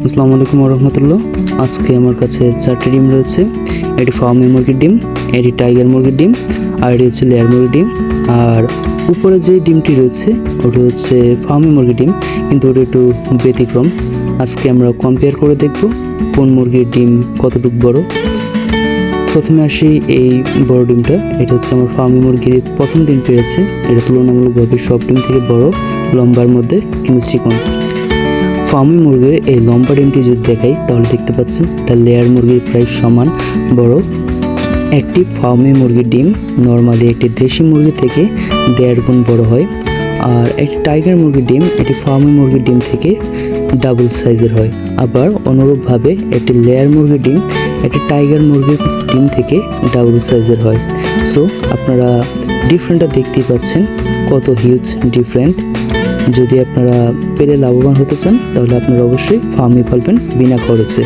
আসসালামু আলাইকুম রহমতুল্লাহ। আজকে আমার কাছে 4টি ডিম রয়েছে। এটি ফার্মি মুরগির ডিম, এটি টাইগার মুরগির ডিম, আর এটি হচ্ছে লেয়ার মুরগির ডিম। আর উপরে যে ডিমটি রয়েছে ওটা হচ্ছে ফার্মি মুরগির ডিম, কিন্তু ওটা একটু ব্যতিক্রম। আজকে আমরা কম্পেয়ার করে দেখব কোন মুরগির ডিম কতটুকু বড়। প্রথমে আসি এই বড় ডিমটা। এটা হচ্ছে আমার ফার্মি মুরগির প্রথম ডিম পেয়েছে। এটা তুলনামূলকভাবে সব ডিম থেকে বড়, লম্বার মধ্যে কিন্তু চিকন। ফার্মি মুরগির এই লম্বা ডিমটি যদি দেখাই তাহলে দেখতে পাচ্ছেন এটা লেয়ার মুরগির প্রায় সমান বড়। একটি ফার্মি মুরগির ডিম নর্মালি একটি দেশি মুরগি থেকে 1.5 গুণ বড় হয়। আর একটি টাইগার মুরগির ডিম এটি ফার্মি মুরগির ডিম থেকে ডাবল সাইজের হয়। আবার অনুরূপভাবে একটি লেয়ার মুরগির ডিম একটি টাইগার মুরগির ডিম থেকে ডাবল সাইজের হয়। সো আপনারা ডিফারেন্টটা দেখতেই পাচ্ছেন, কত হিউজ ডিফারেন্ট। যদি আপনারা পেলে লাভবান হতে চান তাহলে আপনারা অবশ্যই ফার্মে পালবেন বিনা খরচে।